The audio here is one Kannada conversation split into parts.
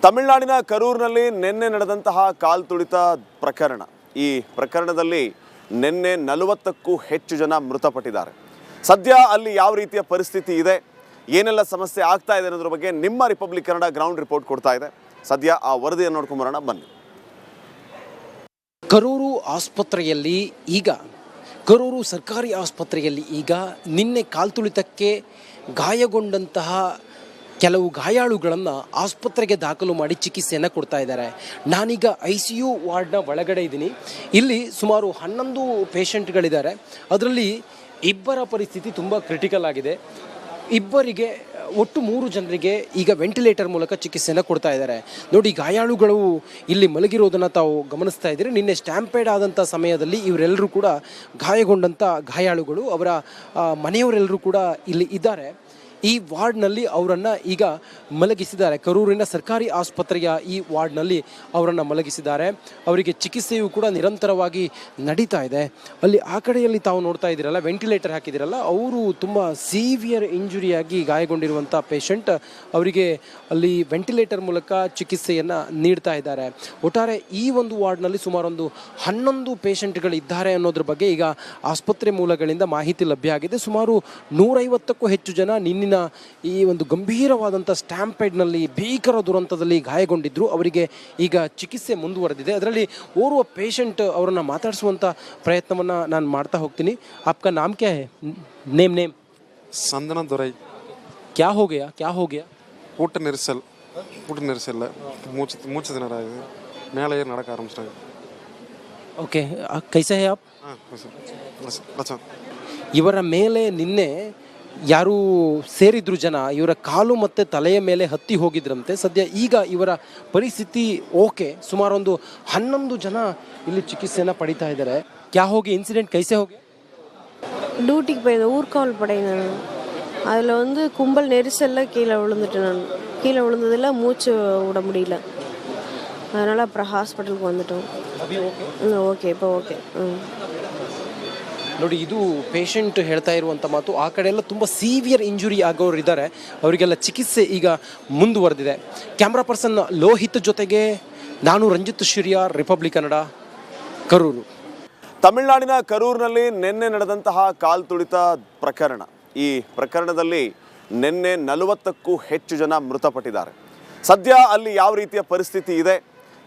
ತಮಿಳುನಾಡಿನ ಕರೂರಿನಲ್ಲಿ ನಿನ್ನೆ ನಡೆದಂತಹ ಕಾಲ್ ತುಳಿತ ಪ್ರಕರಣ. ಈ ಪ್ರಕರಣದಲ್ಲಿ ನಿನ್ನೆ 40ಕ್ಕೂ ಹೆಚ್ಚು ಜನ ಮೃತಪಟ್ಟಿದ್ದಾರೆ. ಸದ್ಯ ಅಲ್ಲಿ ಯಾವ ರೀತಿಯ ಪರಿಸ್ಥಿತಿ ಇದೆ, ಏನೆಲ್ಲ ಸಮಸ್ಯೆ ಆಗ್ತಾ ಇದೆ ಅನ್ನೋದ್ರ ಬಗ್ಗೆ ನಿಮ್ಮ ರಿಪಬ್ಲಿಕ್ ಕನ್ನಡ ಗ್ರೌಂಡ್ ರಿಪೋರ್ಟ್ ಕೊಡ್ತಾ ಇದೆ. ಸದ್ಯ ಆ ವರದಿಯನ್ನು ನೋಡ್ಕೊಂಡು ಬರೋಣ ಬನ್ನಿ. ಕರೂರು ಆಸ್ಪತ್ರೆಯಲ್ಲಿ ಈಗ ಕರೂರು ಸರ್ಕಾರಿ ಆಸ್ಪತ್ರೆಯಲ್ಲಿ ಈಗ ನಿನ್ನೆ ಕಾಲ್ತುಳಿತಕ್ಕೆ ಗಾಯಗೊಂಡಂತಹ ಕೆಲವು ಗಾಯಾಳುಗಳನ್ನು ಆಸ್ಪತ್ರೆಗೆ ದಾಖಲು ಮಾಡಿ ಚಿಕಿತ್ಸೆಯನ್ನು ಕೊಡ್ತಾ ಇದ್ದಾರೆ. ನಾನೀಗ ICU ವಾರ್ಡ್ನ ಒಳಗಡೆ ಇದ್ದೀನಿ. ಇಲ್ಲಿ ಸುಮಾರು 11 ಪೇಷಂಟ್ಗಳಿದ್ದಾರೆ. ಅದರಲ್ಲಿ ಇಬ್ಬರ ಪರಿಸ್ಥಿತಿ ತುಂಬ ಕ್ರಿಟಿಕಲ್ ಆಗಿದೆ. ಇಬ್ಬರಿಗೆ ಒಟ್ಟು 3 ಜನರಿಗೆ ಈಗ ವೆಂಟಿಲೇಟರ್ ಮೂಲಕ ಚಿಕಿತ್ಸೆಯನ್ನು ಕೊಡ್ತಾ ಇದ್ದಾರೆ. ನೋಡಿ, ಗಾಯಾಳುಗಳು ಇಲ್ಲಿ ಮಲಗಿರೋದನ್ನು ತಾವು ಗಮನಿಸ್ತಾ ಇದ್ದೀರಿ. ನಿನ್ನೆ ಸ್ಟ್ಯಾಂಪೇಡ್ ಆದಂಥ ಸಮಯದಲ್ಲಿ ಇವರೆಲ್ಲರೂ ಕೂಡ ಗಾಯಗೊಂಡಂಥ ಗಾಯಾಳುಗಳು, ಅವರ ಮನೆಯವರೆಲ್ಲರೂ ಕೂಡ ಇಲ್ಲಿ ಇದ್ದಾರೆ. ಈ ವಾರ್ಡ್ನಲ್ಲಿ ಅವರನ್ನು ಈಗ ಮಲಗಿಸಿದ್ದಾರೆ. ಕರೂರಿನ ಸರ್ಕಾರಿ ಆಸ್ಪತ್ರೆಯ ಈ ವಾರ್ಡ್ನಲ್ಲಿ ಅವರನ್ನು ಮಲಗಿಸಿದ್ದಾರೆ. ಅವರಿಗೆ ಚಿಕಿತ್ಸೆಯು ಕೂಡ ನಿರಂತರವಾಗಿ ನಡೀತಾ ಇದೆ. ಅಲ್ಲಿ ಆ ಕಡೆಯಲ್ಲಿ ತಾವು ನೋಡ್ತಾ ಇದ್ದೀರಲ್ಲ, ವೆಂಟಿಲೇಟರ್ ಹಾಕಿದ್ದೀರಲ್ಲ, ಅವರು ತುಂಬ ಸೀವಿಯರ್ ಇಂಜುರಿಯಾಗಿ ಗಾಯಗೊಂಡಿರುವಂಥ ಪೇಷಂಟ್. ಅವರಿಗೆ ಅಲ್ಲಿ ವೆಂಟಿಲೇಟರ್ ಮೂಲಕ ಚಿಕಿತ್ಸೆಯನ್ನು ನೀಡ್ತಾ ಇದ್ದಾರೆ. ಒಟ್ಟಾರೆ ಈ ಒಂದು ವಾರ್ಡ್ನಲ್ಲಿ ಸುಮಾರೊಂದು 11 ಪೇಷಂಟ್ಗಳಿದ್ದಾರೆ ಅನ್ನೋದ್ರ ಬಗ್ಗೆ ಈಗ ಆಸ್ಪತ್ರೆ ಮೂಲಗಳಿಂದ ಮಾಹಿತಿ ಲಭ್ಯ ಆಗಿದೆ. ಸುಮಾರು 150ಕ್ಕೂ ಹೆಚ್ಚು ಜನ ನಿನ್ನಿನ ಈ ಒಂದು ಗಂಭೀರವಾದಂಥ ಸ್ಟ್ಯಾಂಪೇಡ್ನಲ್ಲಿ ಭೀಕರ ದುರಂತದಲ್ಲಿ ಗಾಯಗೊಂಡಿದ್ರು. ಅವರಿಗೆ ಈಗ ಚಿಕಿತ್ಸೆ ಮುಂದುವರೆದಿದೆ. ಅದರಲ್ಲಿ ಓರ್ವ ಪೇಷಂಟ್ ಅವರನ್ನು ಮಾತಾಡಿಸುವಂಥ ಪ್ರಯತ್ನವನ್ನು ನಾನು ಮಾಡ್ತಾ ಹೋಗ್ತೀನಿ. ಆಪ್ಕಾ ನಾಮ್ ಕ್ಯಾ ಹೈ? ನೇಮ್ ಸಂದನ ದೊರೈ. क्या हो गया? ಊಟ ನಿರಿಸಲ್ ಮೂಚು ದಿನ ಮೇಲೆ ಏರು ನಡಕ ಆರಂಭಿಸ್ತಾರೆ. ಓಕೆ, ಕೈಸೆ ಹೈ ಆಪ್? ಇವರ ಮೇಲೆ ನಿನ್ನೆ ಯಾರು ಸೇರಿದ್ರು ಜನ, ಇವರ ಕಾಲು ಮತ್ತು ತಲೆಯ ಮೇಲೆ ಹತ್ತಿ ಹೋಗಿದ್ರಂತೆ. ಸದ್ಯ ಈಗ ಇವರ ಪರಿಸ್ಥಿತಿ ಓಕೆ. ಸುಮಾರೊಂದು 11 ಜನ ಇಲ್ಲಿ ಚಿಕಿತ್ಸೆಯನ್ನು ಪಡಿತಾ ಇದ್ದಾರೆ. ಕ್ಯಾ ಹೋಗಿ ಇನ್ಸಿಡೆಂಟ್ ಕೈಸೆ ಹೋಗಿ? டியூட்டிக்கு போயிருந்தேன், ஊர்காவல் படை. நான் அதில் வந்து கும்பல் நெரிசலில் கீழே விழுந்துட்டேன். நான் கீழே விழுந்ததில் மூச்சு விட முடியல. அதனால் அப்புறம் ஹாஸ்பிட்டலுக்கு வந்துட்டோம். ஓகே, இப்போ ஓகே. ನೋಡಿ, ಇದು ಪೇಷಂಟ್ ಹೇಳ್ತಾ ಇರುವಂಥ ಮಾತು. ಆ ಕಡೆ ಎಲ್ಲ ತುಂಬ ಸೀವಿಯರ್ ಇಂಜುರಿ ಆಗೋರು ಇದ್ದಾರೆ. ಅವರಿಗೆಲ್ಲ ಚಿಕಿತ್ಸೆ ಈಗ ಮುಂದುವರೆದಿದೆ. ಕ್ಯಾಮ್ರಾ ಪರ್ಸನ್ ಲೋಹಿತ್ ಜೊತೆಗೆ ನಾನು ರಂಜಿತ್ ಶಿರಿಯಾರ್, ರಿಪಬ್ಲಿಕ್ ಕನ್ನಡ, ಕರೂರು. ತಮಿಳುನಾಡಿನ ಕರೂರಿನಲ್ಲಿ ನಿನ್ನೆ ನಡೆದಂತಹ ಕಾಲ್ ತುಳಿತ ಪ್ರಕರಣ. ಈ ಪ್ರಕರಣದಲ್ಲಿ ನಿನ್ನೆ 40ಕ್ಕೂ ಹೆಚ್ಚು ಜನ ಮೃತಪಟ್ಟಿದ್ದಾರೆ. ಸದ್ಯ ಅಲ್ಲಿ ಯಾವ ರೀತಿಯ ಪರಿಸ್ಥಿತಿ ಇದೆ,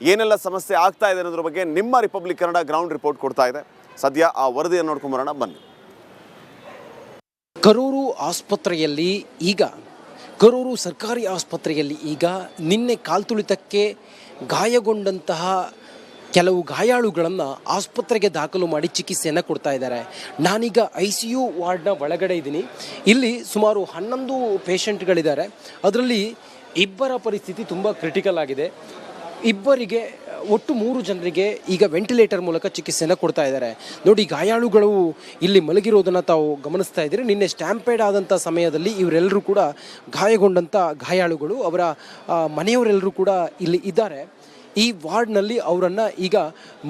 ಏನೆಲ್ಲ ಸಮಸ್ಯೆ ಆಗ್ತಾ ಇದೆ ಅನ್ನೋದ್ರ ಬಗ್ಗೆ ನಿಮ್ಮ ರಿಪಬ್ಲಿಕ್ ಕನ್ನಡ ಗ್ರೌಂಡ್ ರಿಪೋರ್ಟ್ ಕೊಡ್ತಾ ಇದೆ. ಸದ್ಯ ಆ ವರದಿಯನ್ನು ನೋಡ್ಕೊಂಡು ಬರೋಣ ಬನ್ನಿ. ಕರೂರು ಆಸ್ಪತ್ರೆಯಲ್ಲಿ ಈಗ ಕರೂರು ಸರ್ಕಾರಿ ಆಸ್ಪತ್ರೆಯಲ್ಲಿ ಈಗ ನಿನ್ನೆ ಕಾಲ್ತುಳಿತಕ್ಕೆ ಗಾಯಗೊಂಡಂತಹ ಕೆಲವು ಗಾಯಾಳುಗಳನ್ನು ಆಸ್ಪತ್ರೆಗೆ ದಾಖಲು ಮಾಡಿ ಚಿಕಿತ್ಸೆಯನ್ನು ಕೊಡ್ತಾ ಇದ್ದಾರೆ. ನಾನೀಗ ICU ವಾರ್ಡ್ನ ಒಳಗಡೆ ಇದ್ದೀನಿ. ಇಲ್ಲಿ ಸುಮಾರು 11 ಪೇಷಂಟ್ಗಳಿದ್ದಾರೆ. ಅದರಲ್ಲಿ ಇಬ್ಬರ ಪರಿಸ್ಥಿತಿ ತುಂಬ ಕ್ರಿಟಿಕಲ್ ಆಗಿದೆ. ಇಬ್ಬರಿಗೆ ಒಟ್ಟು 3 ಜನರಿಗೆ ಈಗ ವೆಂಟಿಲೇಟರ್ ಮೂಲಕ ಚಿಕಿತ್ಸೆಯನ್ನು ಕೊಡ್ತಾ ಇದ್ದಾರೆ. ನೋಡಿ, ಗಾಯಾಳುಗಳು ಇಲ್ಲಿ ಮಲಗಿರೋದನ್ನು ತಾವು ಗಮನಿಸ್ತಾ ಇದ್ದೀರಿ. ನಿನ್ನೆ ಸ್ಟ್ಯಾಂಪೇಡ್ ಆದಂಥ ಸಮಯದಲ್ಲಿ ಇವರೆಲ್ಲರೂ ಕೂಡ ಗಾಯಗೊಂಡಂಥ ಗಾಯಾಳುಗಳು, ಅವರ ಮನೆಯವರೆಲ್ಲರೂ ಕೂಡ ಇಲ್ಲಿ ಇದ್ದಾರೆ. ಈ ವಾರ್ಡ್ನಲ್ಲಿ ಅವರನ್ನು ಈಗ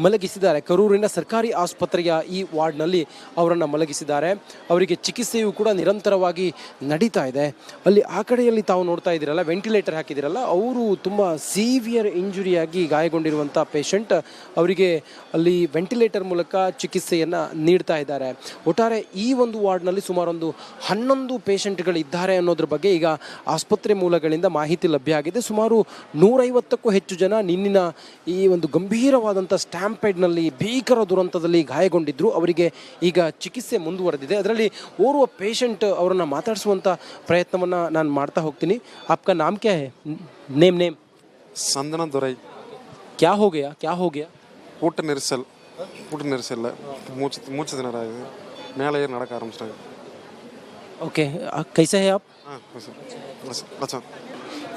ಮಲಗಿಸಿದ್ದಾರೆ. ಕರೂರಿನ ಸರ್ಕಾರಿ ಆಸ್ಪತ್ರೆಯ ಈ ವಾರ್ಡ್ನಲ್ಲಿ ಅವರನ್ನು ಮಲಗಿಸಿದ್ದಾರೆ. ಅವರಿಗೆ ಚಿಕಿತ್ಸೆಯು ಕೂಡ ನಿರಂತರವಾಗಿ ನಡೀತಾ ಇದೆ. ಅಲ್ಲಿ ಆ ಕಡೆಯಲ್ಲಿ ತಾವು ನೋಡ್ತಾ ಇದ್ದೀರಲ್ಲ, ವೆಂಟಿಲೇಟರ್ ಹಾಕಿದ್ದೀರಲ್ಲ, ಅವರು ತುಂಬ ಸೀವಿಯರ್ ಇಂಜುರಿಯಾಗಿ ಗಾಯಗೊಂಡಿರುವಂಥ ಪೇಷಂಟ್. ಅವರಿಗೆ ಅಲ್ಲಿ ವೆಂಟಿಲೇಟರ್ ಮೂಲಕ ಚಿಕಿತ್ಸೆಯನ್ನು ನೀಡ್ತಾ ಇದ್ದಾರೆ. ಒಟ್ಟಾರೆ ಈ ಒಂದು ವಾರ್ಡ್ನಲ್ಲಿ ಸುಮಾರೊಂದು 11 ಪೇಷಂಟ್ಗಳಿದ್ದಾರೆ ಅನ್ನೋದ್ರ ಬಗ್ಗೆ ಈಗ ಆಸ್ಪತ್ರೆ ಮೂಲಗಳಿಂದ ಮಾಹಿತಿ ಲಭ್ಯ ಆಗಿದೆ. ಸುಮಾರು 150ಕ್ಕೂ ಹೆಚ್ಚು ಜನ ನಿನ್ನಿನ ಈ ಒಂದು ಗಂಭೀರವಾದಂಥ ಸ್ಟ್ಯಾಂಪೇಡ್ನಲ್ಲಿ ಭೀಕರ ದುರಂತದಲ್ಲಿ ಗಾಯಗೊಂಡಿದ್ರು. ಅವರಿಗೆ ಈಗ ಚಿಕಿತ್ಸೆ ಮುಂದುವರೆದಿದೆ. ಅದರಲ್ಲಿ ಓರ್ವ ಪೇಷಂಟ್ ಅವರನ್ನು ಮಾತಾಡಿಸುವಂಥ ಪ್ರಯತ್ನವನ್ನು ನಾನು ಮಾಡ್ತಾ ಹೋಗ್ತೀನಿ. ಆಪ್ಕಾ ನಾಮ್ ಕ್ಯಾ ಹೈ? ನೇಮ್ ಸಂದನ ದೊರೈ. ಕ್ಯಾ ಹೋ ಗಯಾ? ಊಟ ನಿರಿಸಲ್ ಮೂಚು ದಿನ ಮೇಲೆ ಏರು ನಡಕ ಆರಂಭಿಸ್ತಾರೆ. ಓಕೆ, ಕೈಸೆ ಹೈ ಆಪ್?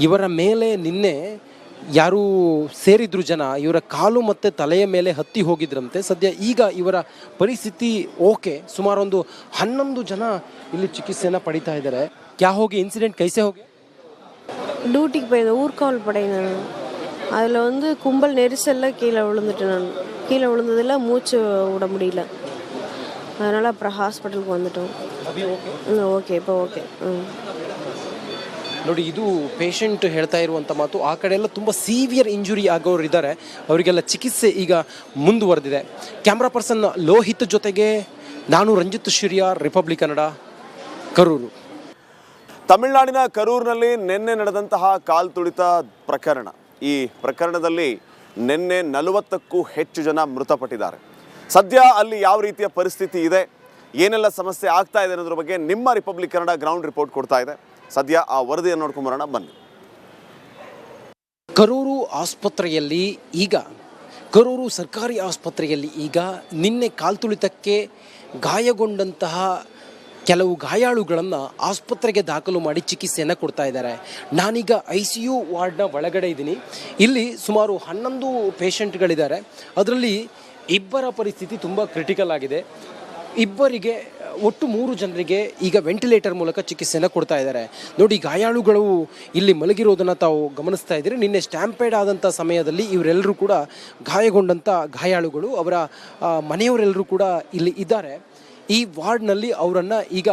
ಇವರ ಮೇಲೆ ನಿನ್ನೆ ಯಾರು ಸೇರಿದ್ರು ಜನ, ಇವರ ಕಾಲು ಮತ್ತು ತಲೆಯ ಮೇಲೆ ಹತ್ತಿ ಹೋಗಿದ್ರಂತೆ. ಸದ್ಯ ಈಗ ಇವರ ಪರಿಸ್ಥಿತಿ ಓಕೆ. ಸುಮಾರೊಂದು 11 ಜನ ಇಲ್ಲಿ ಚಿಕಿತ್ಸೆಯನ್ನು ಪಡಿತಾ ಇದ್ದಾರೆ. ಕ್ಯಾ ಹೋಗಿ ಇನ್ಸಿಡೆಂಟ್ ಕೈಸೆ ಹೋಗಿ? டியூட்டிக்கு போயிருந்தேன், ஊர்காவல் படை. நான் அதில் வந்து கும்பல் நெரிசலில் கீழே விழுந்துட்டேன். நான் கீழே விழுந்ததில் மூச்சு விட முடியல. அதனால் அப்புறம் ஹாஸ்பிட்டலுக்கு வந்துட்டோம். ஓகே, இப்போ ஓகே. ನೋಡಿ, ಇದು ಪೇಷಂಟ್ ಹೇಳ್ತಾ ಇರುವಂಥ ಮಾತು. ಆ ಕಡೆ ಎಲ್ಲ ತುಂಬ ಸೀವಿಯರ್ ಇಂಜುರಿ ಆಗೋರು ಇದ್ದಾರೆ, ಅವರಿಗೆಲ್ಲ ಚಿಕಿತ್ಸೆ ಈಗ ಮುಂದುವರೆದಿದೆ. ಕ್ಯಾಮ್ರಾ ಪರ್ಸನ್ ಲೋಹಿತ್ ಜೊತೆಗೆ ನಾನು ರಂಜಿತ್ ಶಿರಿಯಾರ್, ರಿಪಬ್ಲಿಕ್ ಕನ್ನಡ, ಕರೂರು. ತಮಿಳುನಾಡಿನ ಕರೂರಿನಲ್ಲಿ ನಿನ್ನೆ ನಡೆದಂತಹ ಕಾಲ್ತುಳಿತ ಪ್ರಕರಣ. ಈ ಪ್ರಕರಣದಲ್ಲಿ ನಿನ್ನೆ 40ಕ್ಕೂ ಹೆಚ್ಚು ಜನ ಮೃತಪಟ್ಟಿದ್ದಾರೆ. ಸದ್ಯ ಅಲ್ಲಿ ಯಾವ ರೀತಿಯ ಪರಿಸ್ಥಿತಿ ಇದೆ, ಏನೆಲ್ಲ ಸಮಸ್ಯೆ ಆಗ್ತಾ ಇದೆ ಅನ್ನೋದ್ರ ಬಗ್ಗೆ ನಿಮ್ಮ ರಿಪಬ್ಲಿಕ್ ಕನ್ನಡ ಗ್ರೌಂಡ್ ರಿಪೋರ್ಟ್ ಕೊಡ್ತಾ ಇದೆ. ಸದ್ಯ ಆ ವರದಿಯನ್ನು ನೋಡ್ಕೊಂಬರೋಣ ಬನ್ನಿ. ಕರೂರು ಆಸ್ಪತ್ರೆಯಲ್ಲಿ ಈಗ ಕರೂರು ಸರ್ಕಾರಿ ಆಸ್ಪತ್ರೆಯಲ್ಲಿ ಈಗ ನಿನ್ನೆ ಕಾಲ್ತುಳಿತಕ್ಕೆ ಗಾಯಗೊಂಡಂತಹ ಕೆಲವು ಗಾಯಾಳುಗಳನ್ನು ಆಸ್ಪತ್ರೆಗೆ ದಾಖಲು ಮಾಡಿ ಚಿಕಿತ್ಸೆಯನ್ನು ಕೊಡ್ತಾ ಇದ್ದಾರೆ. ನಾನೀಗ ICU ವಾರ್ಡ್ನ ಒಳಗಡೆ ಇದ್ದೀನಿ. ಇಲ್ಲಿ ಸುಮಾರು 11 ಪೇಷಂಟ್ಗಳಿದ್ದಾರೆ. ಅದರಲ್ಲಿ ಇಬ್ಬರ ಪರಿಸ್ಥಿತಿ ತುಂಬ ಕ್ರಿಟಿಕಲ್ ಆಗಿದೆ. ಇಬ್ಬರಿಗೆ, ಒಟ್ಟು 3 ಜನರಿಗೆ ಈಗ ವೆಂಟಿಲೇಟರ್ ಮೂಲಕ ಚಿಕಿತ್ಸೆಯನ್ನು ಕೊಡ್ತಾ ಇದ್ದಾರೆ. ನೋಡಿ, ಗಾಯಾಳುಗಳು ಇಲ್ಲಿ ಮಲಗಿರೋದನ್ನು ತಾವು ಗಮನಿಸ್ತಾ ಇದ್ದೀರಿ. ನಿನ್ನೆ ಸ್ಟ್ಯಾಂಪೇಡ್ ಆದಂಥ ಸಮಯದಲ್ಲಿ ಇವರೆಲ್ಲರೂ ಕೂಡ ಗಾಯಗೊಂಡಂಥ ಗಾಯಾಳುಗಳು, ಅವರ ಮನೆಯವರೆಲ್ಲರೂ ಕೂಡ ಇಲ್ಲಿ ಇದ್ದಾರೆ. ಈ ವಾರ್ಡ್ನಲ್ಲಿ ಅವರನ್ನು ಈಗ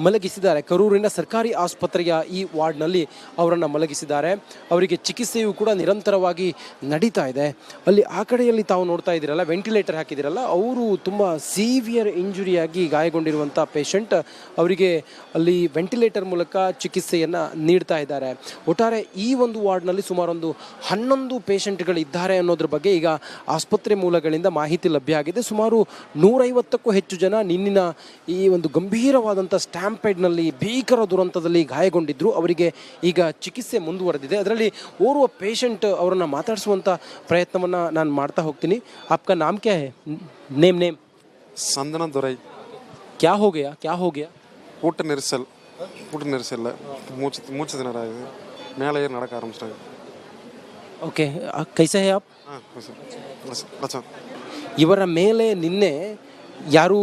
ಮಲಗಿಸಿದ್ದಾರೆ. ಕರೂರಿನ ಸರ್ಕಾರಿ ಆಸ್ಪತ್ರೆಯ ಈ ವಾರ್ಡ್ನಲ್ಲಿ ಅವರನ್ನು ಮಲಗಿಸಿದ್ದಾರೆ. ಅವರಿಗೆ ಚಿಕಿತ್ಸೆಯು ಕೂಡ ನಿರಂತರವಾಗಿ ನಡೀತಾ ಇದೆ. ಅಲ್ಲಿ ಆ ಕಡೆಯಲ್ಲಿ ತಾವು ನೋಡ್ತಾ ಇದ್ದೀರಲ್ಲ, ವೆಂಟಿಲೇಟರ್ ಹಾಕಿದ್ದೀರಲ್ಲ, ಅವರು ತುಂಬ ಸೀವಿಯರ್ ಇಂಜುರಿಯಾಗಿ ಗಾಯಗೊಂಡಿರುವಂಥ ಪೇಷಂಟ್. ಅವರಿಗೆ ಅಲ್ಲಿ ವೆಂಟಿಲೇಟರ್ ಮೂಲಕ ಚಿಕಿತ್ಸೆಯನ್ನು ನೀಡ್ತಾ ಇದ್ದಾರೆ. ಒಟ್ಟಾರೆ ಈ ಒಂದು ವಾರ್ಡ್ನಲ್ಲಿ ಸುಮಾರೊಂದು 11 ಪೇಷಂಟ್ಗಳಿದ್ದಾರೆ ಅನ್ನೋದ್ರ ಬಗ್ಗೆ ಈಗ ಆಸ್ಪತ್ರೆ ಮೂಲಗಳಿಂದ ಮಾಹಿತಿ ಲಭ್ಯ ಆಗಿದೆ. ಸುಮಾರು 150ಕ್ಕೂ ಹೆಚ್ಚು ಜನ ನಿನ್ನಿನ ಈ ಒಂದು ಗಂಭೀರವಾದಂಥ ಸ್ಟ್ಯಾಂಪೇಡ್ನಲ್ಲಿ ಭೀಕರ ದುರಂತದಲ್ಲಿ ಗಾಯಗೊಂಡಿದ್ದರು. ಅವರಿಗೆ ಈಗ ಚಿಕಿತ್ಸೆ ಮುಂದುವರೆದಿದೆ. ಅದರಲ್ಲಿ ಓರ್ವ ಪೇಷಂಟ್ ಅವರನ್ನು ಮಾತಾಡಿಸುವಂಥ ಪ್ರಯತ್ನವನ್ನು ನಾನು ಮಾಡ್ತಾ ಹೋಗ್ತೀನಿ. ಆಪ್ಕಾ ನಾಮ್ ಕ್ಯಾ ಹೈ? ನೇಮ್ ಸಂದನ ದೊರೈ. ಕ್ಯಾ ಹೋ ಗಯಾ? கூட்ட நெரிசல் மூச்சு திணறாது, மேலே ஏறி நடக்க ஆரம்பிச்சிட்டாங்க. ಓಕೆ, ಕೈಸೆ ಹೈ ಆಪ್? ಇವರ ಮೇಲೆ ನಿನ್ನೆ ಯಾರು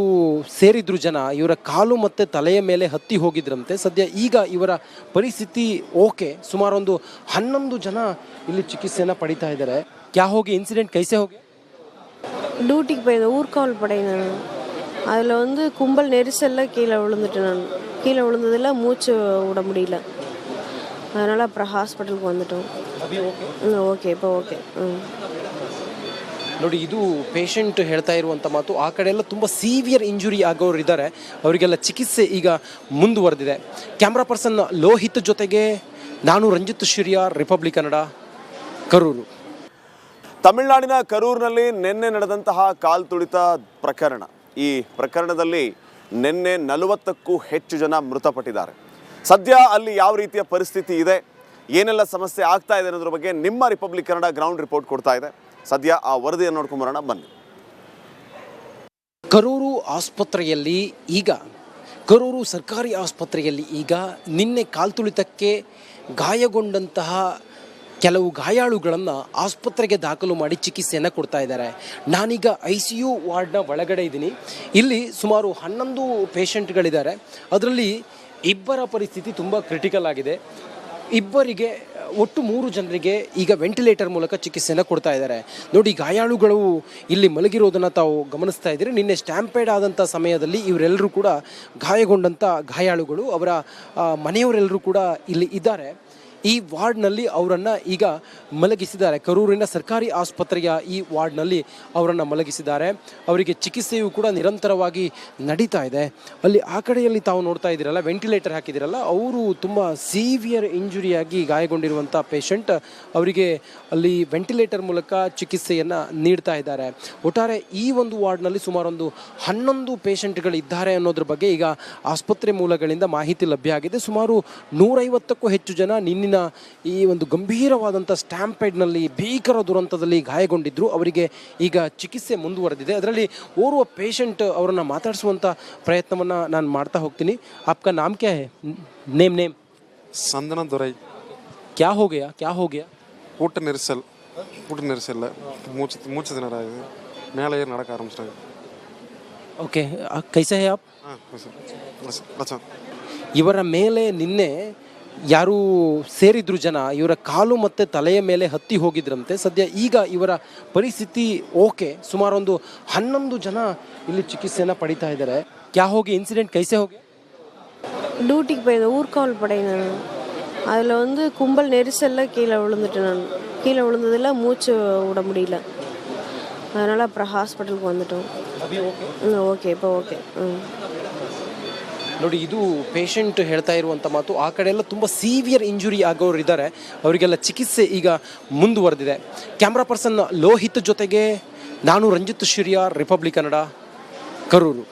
ಸೇರಿದ್ರು ಜನ, ಇವರ ಕಾಲು ಮತ್ತು ತಲೆಯ ಮೇಲೆ ಹತ್ತಿ ಹೋಗಿದ್ರಂತೆ. ಸದ್ಯ ಈಗ ಇವರ ಪರಿಸ್ಥಿತಿ ಓಕೆ. ಸುಮಾರು ಒಂದು 11 ಜನ ಇಲ್ಲಿ ಚಿಕಿತ್ಸೆಯನ್ನು ಪಡಿತಾ ಇದ್ದಾರೆ. ಕ್ಯಾ ಹೋಗಿ ಇನ್ಸಿಡೆಂಟ್ ಕೈಸೆ ಹೋಗಿ? டியூட்டிக்கு போயிருந்தேன், ஊர்காவல் படை நான். அதில் வந்து கும்பல் நெரிசலில் கீழே விழுந்துட்டேன். நான் கீழே விழுந்ததில் மூச்சு விட முடியல. அதனால் அப்புறம் ஹாஸ்பிட்டலுக்கு வந்துட்டோம். ஓகே, இப்போ ஓகே. ನೋಡಿ, ಇದು ಪೇಷಂಟ್ ಹೇಳ್ತಾ ಇರುವಂಥ ಮಾತು. ಆ ಕಡೆ ಎಲ್ಲ ತುಂಬ ಸೀವಿಯರ್ ಇಂಜುರಿ ಆಗೋರು ಇದ್ದಾರೆ, ಅವರಿಗೆಲ್ಲ ಚಿಕಿತ್ಸೆ ಈಗ ಮುಂದುವರೆದಿದೆ. ಕ್ಯಾಮ್ರಾ ಪರ್ಸನ್ ಲೋಹಿತ್ ಜೊತೆಗೆ ನಾನು ರಂಜಿತ್ ಶಿರಿಯಾರ್, ರಿಪಬ್ಲಿಕ್ ಕನ್ನಡ, ಕರೂರು. ತಮಿಳುನಾಡಿನ ಕರೂರಿನಲ್ಲಿ ನಿನ್ನೆ ನಡೆದಂತಹ ಕಾಲ್ತುಳಿತ ಪ್ರಕರಣ. ಈ ಪ್ರಕರಣದಲ್ಲಿ ನಿನ್ನೆ 40ಕ್ಕೂ ಹೆಚ್ಚು ಜನ ಮೃತಪಟ್ಟಿದ್ದಾರೆ. ಸದ್ಯ ಅಲ್ಲಿ ಯಾವ ರೀತಿಯ ಪರಿಸ್ಥಿತಿ ಇದೆ, ಏನೆಲ್ಲ ಸಮಸ್ಯೆ ಆಗ್ತಾ ಇದೆ ಅನ್ನೋದ್ರ ಬಗ್ಗೆ ನಿಮ್ಮ ರಿಪಬ್ಲಿಕ್ ಕನ್ನಡ ಗ್ರೌಂಡ್ ರಿಪೋರ್ಟ್ ಕೊಡ್ತಾ ಇದೆ. ಸದ್ಯ ಆ ವರದಿಯನ್ನು ನೋಡ್ಕೊಂಬರೋಣ ಬನ್ನಿ. ಕರೂರು ಆಸ್ಪತ್ರೆಯಲ್ಲಿ ಈಗ ಕರೂರು ಸರ್ಕಾರಿ ಆಸ್ಪತ್ರೆಯಲ್ಲಿ ಈಗ ನಿನ್ನೆ ಕಾಲ್ತುಳಿತಕ್ಕೆ ಗಾಯಗೊಂಡಂತಹ ಕೆಲವು ಗಾಯಾಳುಗಳನ್ನು ಆಸ್ಪತ್ರೆಗೆ ದಾಖಲು ಮಾಡಿ ಚಿಕಿತ್ಸೆಯನ್ನು ಕೊಡ್ತಾ ಇದ್ದಾರೆ. ನಾನೀಗ ICU ವಾರ್ಡ್ನ ಒಳಗಡೆ ಇದ್ದೀನಿ. ಇಲ್ಲಿ ಸುಮಾರು 11 ಪೇಷಂಟ್ಗಳಿದ್ದಾರೆ. ಅದರಲ್ಲಿ ಇಬ್ಬರ ಪರಿಸ್ಥಿತಿ ತುಂಬ ಕ್ರಿಟಿಕಲ್ ಆಗಿದೆ. ಇಬ್ಬರಿಗೆ, ಒಟ್ಟು 3 ಜನರಿಗೆ ಈಗ ವೆಂಟಿಲೇಟರ್ ಮೂಲಕ ಚಿಕಿತ್ಸೆಯನ್ನು ಕೊಡ್ತಾ ಇದ್ದಾರೆ. ನೋಡಿ, ಗಾಯಾಳುಗಳು ಇಲ್ಲಿ ಮಲಗಿರೋದನ್ನು ತಾವು ಗಮನಿಸ್ತಾ ಇದ್ದೀರಿ. ನಿನ್ನೆ ಸ್ಟ್ಯಾಂಪೇಡ್ ಆದಂಥ ಸಮಯದಲ್ಲಿ ಇವರೆಲ್ಲರೂ ಕೂಡ ಗಾಯಗೊಂಡಂಥ ಗಾಯಾಳುಗಳು, ಅವರ ಮನೆಯವರೆಲ್ಲರೂ ಕೂಡ ಇಲ್ಲಿ ಇದ್ದಾರೆ. ಈ ವಾರ್ಡ್ನಲ್ಲಿ ಅವರನ್ನು ಈಗ ಮಲಗಿಸಿದ್ದಾರೆ. ಕರೂರಿನ ಸರ್ಕಾರಿ ಆಸ್ಪತ್ರೆಯ ಈ ವಾರ್ಡ್ನಲ್ಲಿ ಅವರನ್ನು ಮಲಗಿಸಿದ್ದಾರೆ. ಅವರಿಗೆ ಚಿಕಿತ್ಸೆಯು ಕೂಡ ನಿರಂತರವಾಗಿ ನಡೀತಾ ಇದೆ. ಅಲ್ಲಿ ಆ ಕಡೆಯಲ್ಲಿ ತಾವು ನೋಡ್ತಾ ಇದ್ದೀರಲ್ಲ, ವೆಂಟಿಲೇಟರ್ ಹಾಕಿದ್ದೀರಲ್ಲ, ಅವರು ತುಂಬ ಸೀವಿಯರ್ ಇಂಜುರಿಯಾಗಿ ಗಾಯಗೊಂಡಿರುವಂಥ ಪೇಷಂಟ್. ಅವರಿಗೆ ಅಲ್ಲಿ ವೆಂಟಿಲೇಟರ್ ಮೂಲಕ ಚಿಕಿತ್ಸೆಯನ್ನು ನೀಡ್ತಾ ಇದ್ದಾರೆ. ಒಟ್ಟಾರೆ ಈ ಒಂದು ವಾರ್ಡ್ನಲ್ಲಿ ಸುಮಾರೊಂದು 11 ಪೇಷಂಟ್ಗಳಿದ್ದಾರೆ ಅನ್ನೋದ್ರ ಬಗ್ಗೆ ಈಗ ಆಸ್ಪತ್ರೆ ಮೂಲಗಳಿಂದ ಮಾಹಿತಿ ಲಭ್ಯ ಆಗಿದೆ. ಸುಮಾರು 150ಕ್ಕೂ ಹೆಚ್ಚು ಜನ ನಿನ್ನಿನ ಈ ಒಂದು ಗಂಭೀರವಾದಂಥ ಸ್ಟ್ಯಾಂಪೇಡ್ನಲ್ಲಿ ಭೀಕರ ದುರಂತದಲ್ಲಿ ಗಾಯಗೊಂಡಿದ್ದರು. ಅವರಿಗೆ ಈಗ ಚಿಕಿತ್ಸೆ ಮುಂದುವರೆದಿದೆ. ಅದರಲ್ಲಿ ಓರ್ವ ಪೇಷಂಟ್ ಅವರನ್ನು ಮಾತಾಡಿಸುವಂಥ ಪ್ರಯತ್ನವನ್ನು ನಾನು ಮಾಡ್ತಾ ಹೋಗ್ತೀನಿ. ಆಪ್ಕಾ ನಾಮ್ ಕ್ಯಾ ಹೈ? ನೇಮ್ ಸಂದನ ದೊರೈ. ಕ್ಯಾ ಹೋ ಗಯಾ? கூட்ட நெரிசல் மூச்சு திணறாது, மேலே ஏறி நடக்க ஆரம்பிச்சிட்டாங்க. ಓಕೆ, ಕೈಸೆ ಹೈ ಆಪ್? ಇವರ ಮೇಲೆ ನಿನ್ನೆ ಯಾರು ಸೇರಿದ್ರು ಜನ, ಇವರ ಕಾಲು ಮತ್ತು ತಲೆಯ ಮೇಲೆ ಹತ್ತಿ ಹೋಗಿದ್ರಂತೆ. ಸದ್ಯ ಈಗ ಇವರ ಪರಿಸ್ಥಿತಿ ಓಕೆ. ಸುಮಾರು ಒಂದು 11 ಜನ ಇಲ್ಲಿ ಚಿಕಿತ್ಸೆಯನ್ನು ಪಡಿತಾ ಇದ್ದಾರೆ. ಕ್ಯಾ ಹೋಗಿ ಇನ್ಸಿಡೆಂಟ್ ಕೈಸೆ ಹೋಗಿ? டியூட்டிக்கு போயிருந்தேன், ஊர்காவல் படை நான். அதில் வந்து கும்பல் நெரிசலில் கீழே விழுந்துட்டேன் நான். கீழே விழுந்ததில் மூச்சு விட முடியல. அதனால் அப்புறம் ஹாஸ்பிட்டலுக்கு வந்துட்டோம். ಓಕೆ இப்போ ಓಕೆ. ನೋಡಿ, ಇದು ಪೇಷಂಟ್ ಹೇಳ್ತಾ ಇರುವಂಥ ಮಾತು. ಆ ಕಡೆ ಎಲ್ಲ ತುಂಬ ಸೀವಿಯರ್ ಇಂಜುರಿ ಆಗೋರು ಇದ್ದಾರೆ, ಅವರಿಗೆಲ್ಲ ಚಿಕಿತ್ಸೆ ಈಗ ಮುಂದುವರೆದಿದೆ. ಕ್ಯಾಮ್ರಾ ಪರ್ಸನ್ ಲೋಹಿತ್ ಜೊತೆಗೆ ನಾನು ರಂಜಿತ್ ಶಿರಿಯಾರ್, ರಿಪಬ್ಲಿಕ್ ಕನ್ನಡ, ಕರೂರು.